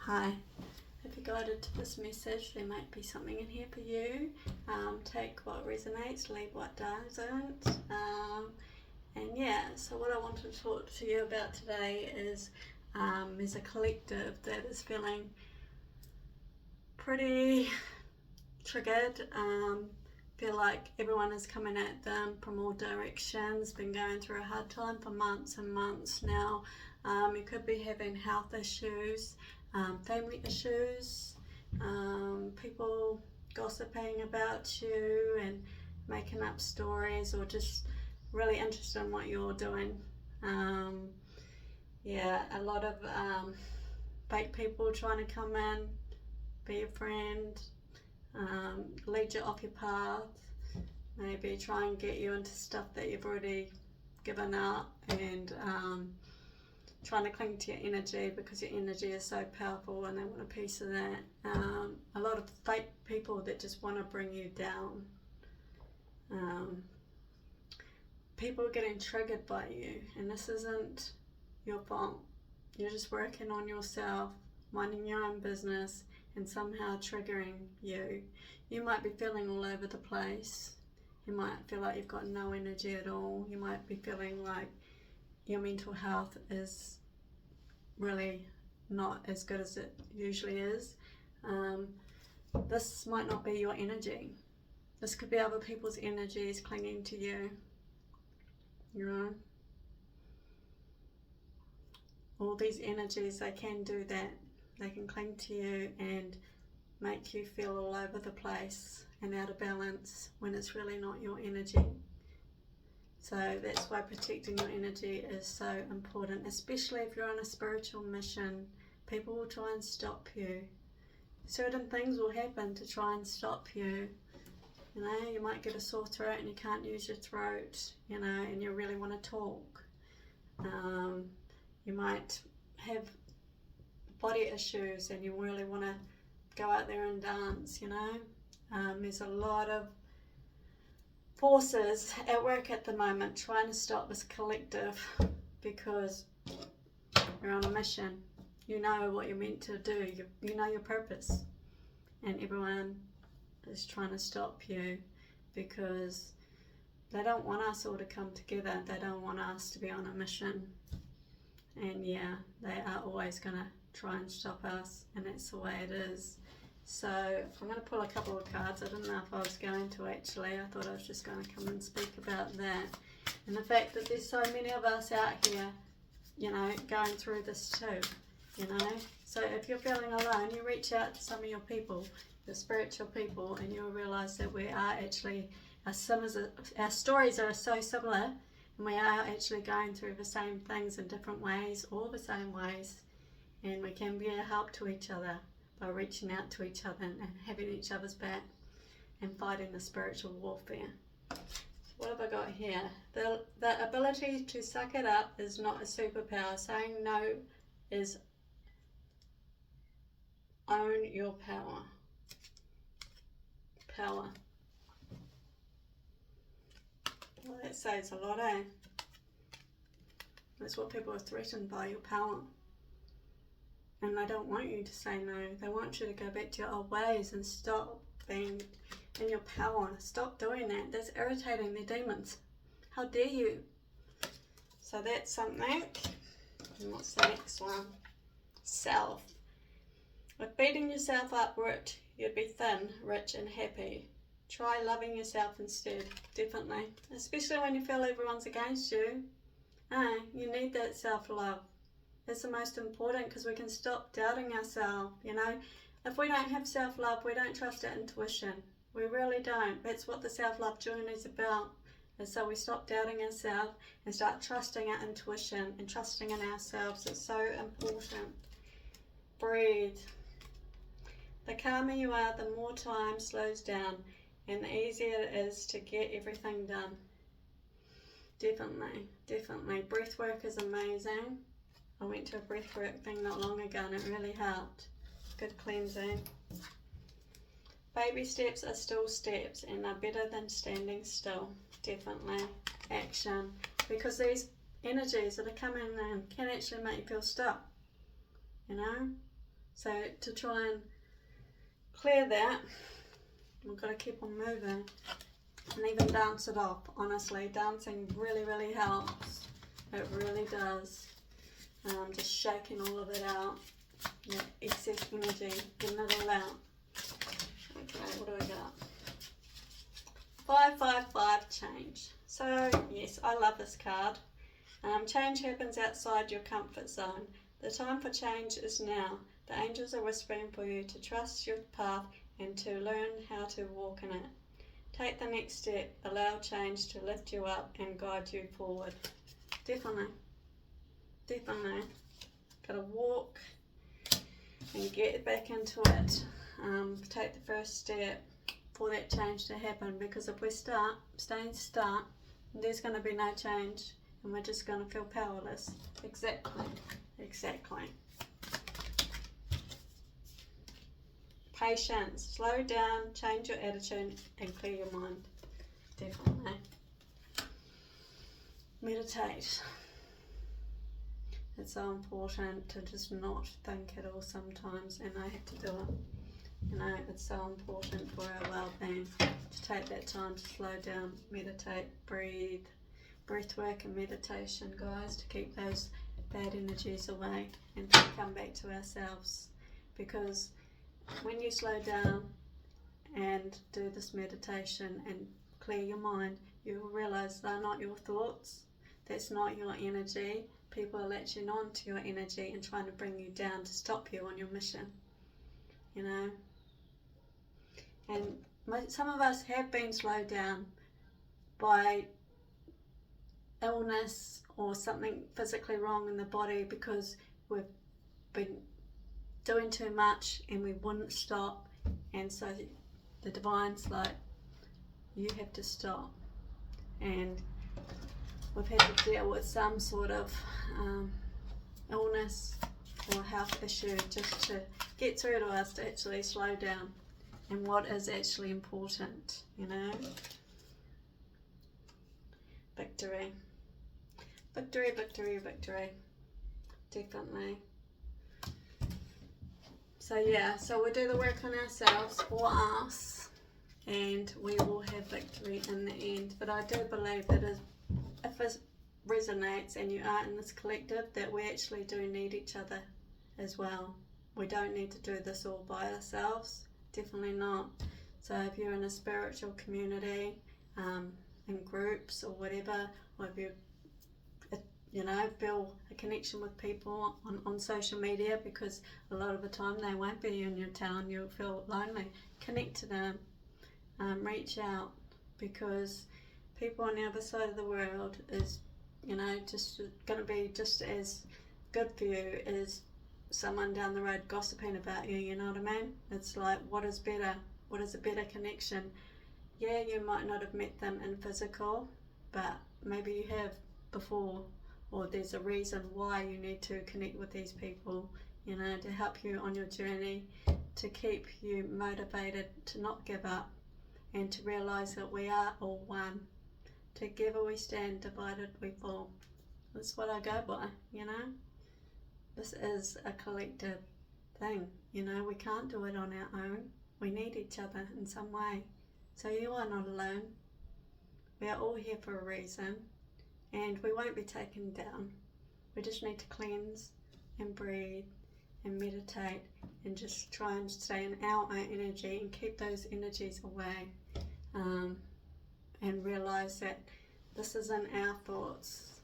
Hi, if you're guided to this message, there might be something in here for you. Take what resonates, leave what doesn't. So what I want to talk to you about today is there's a collective that is feeling pretty triggered. Feel like everyone is coming at them from all directions, been going through a hard time for months and months now. You could be having health issues, family issues, people gossiping about you and making up stories, or just really interested in what you're doing. A lot of fake people trying to come in, be your friend, lead you off your path, maybe try and get you into stuff that you've already given up, and trying to cling to your energy because your energy is so powerful and they want a piece of that. A lot of fake people that just want to bring you down. People are getting triggered by you, and this isn't your fault. You're just working on yourself, minding your own business, and somehow triggering you. You might be feeling all over the place. You might feel like you've got no energy at all. You might be feeling like your mental health is really not as good as it usually is. This might not be your energy. This could be other people's energies clinging to you. You know? All these energies, they can do that. They can cling to you and make you feel all over the place and out of balance when it's really not your energy. So that's why protecting your energy is so important, especially if you're on a spiritual mission. People will try and stop you. Certain things will happen to try and stop you. You know, you might get a sore throat and you can't use your throat, you know, and you really want to talk. You might have body issues and you really want to go out there and dance, you know. There's a lot of forces at work at the moment trying to stop this collective because you're on a mission. You know what you're meant to do. You know your purpose, and everyone is trying to stop you because they don't want us all to come together. They don't want us to be on a mission, and they are always going to try and stop us, and that's the way it is. So I'm going to pull a couple of cards. I didn't know if I was going to actually. I thought I was just going to come and speak about that. And the fact that there's so many of us out here, you know, going through this too, you know. So if you're feeling alone, you reach out to some of your people, your spiritual people, and you'll realise that we are actually, our stories are so similar, and we are actually going through the same things in different ways, all the same ways, and we can be a help to each other by reaching out to each other and having each other's back and fighting the spiritual warfare. What have I got here? The ability to suck it up is not a superpower. Saying no is own your power. Power. Well, that says a lot, eh? That's what people are threatened by, your power. And they don't want you to say no. They want you to go back to your old ways and stop being in your power. Stop doing that. That's irritating. They're demons. How dare you? So that's something. And what's the next one? Self. With beating yourself up, you'd be thin, rich and happy. Try loving yourself instead. Definitely. Especially when you feel everyone's against you. You need that self-love. It's the most important because we can stop doubting ourselves, you know. If we don't have self-love, we don't trust our intuition. We really don't. That's what the self-love journey is about. And so we stop doubting ourselves and start trusting our intuition and trusting in ourselves. It's so important. Breathe. The calmer you are, the more time slows down and the easier it is to get everything done. Definitely, definitely. Breath work is amazing. I went to a breathwork thing not long ago and it really helped. Good cleansing. Baby steps are still steps and are better than standing still. Definitely. Action. Because these energies that are coming in can actually make you feel stuck. You know? So to try and clear that, we've got to keep on moving and even dance it off. Honestly, dancing really, really helps. It really does. Just shaking all of it out, that excess energy, getting it all out. Okay, what do we got? 555 change. So yes, I love this card. Change happens outside your comfort zone. The time for change is now. The angels are whispering for you to trust your path and to learn how to walk in it. Take the next step. Allow change to lift you up and guide you forward. Definitely. Definitely. Gotta walk and get back into it. Take the first step for that change to happen, because if we staying stuck, there's going to be no change and we're just going to feel powerless. Exactly. Patience. Slow down, change your attitude and clear your mind. Definitely. Meditate. It's so important to just not think at all sometimes, and I have to do it. You know, it's so important for our well-being to take that time to slow down, meditate, breathe, breath work and meditation, guys, to keep those bad energies away and to come back to ourselves. Because when you slow down and do this meditation and clear your mind, you will realize they're not your thoughts, that's not your energy. People are latching on to your energy and trying to bring you down to stop you on your mission, you know. And some of us have been slowed down by illness or something physically wrong in the body because we've been doing too much and we wouldn't stop, and so the divine's like, you have to stop. And we've had to deal with some sort of illness or health issue just to get through to us to actually slow down and what is actually important, you know. Victory. Victory, victory, victory. Definitely. So yeah, so we'll do the work on ourselves, for us, and we will have victory in the end. But I do believe that if it resonates and you are in this collective, that we actually do need each other as well. We don't need to do this all by ourselves, definitely not. So if you're in a spiritual community, in groups or whatever, or if you know, feel a connection with people on social media, because a lot of the time they won't be in your town, you'll feel lonely. Connect to them, reach out, because people on the other side of the world is, you know, just going to be just as good for you as someone down the road gossiping about you, you know what I mean? It's like, what is better? What is a better connection? Yeah, you might not have met them in physical, but maybe you have before, or there's a reason why you need to connect with these people, you know, to help you on your journey, to keep you motivated to not give up, and to realise that we are all one. Together we stand, divided we fall. That's what I go by, you know. This is a collective thing, you know. We can't do it on our own. We need each other in some way. So you are not alone. We are all here for a reason, and we won't be taken down. We just need to cleanse and breathe and meditate and just try and stay in our own energy and keep those energies away, and realise that this isn't our thoughts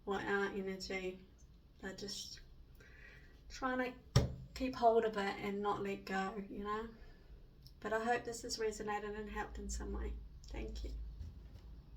or our energy. They're just trying to keep hold of it and not let go, you know. But I hope this has resonated and helped in some way. Thank you.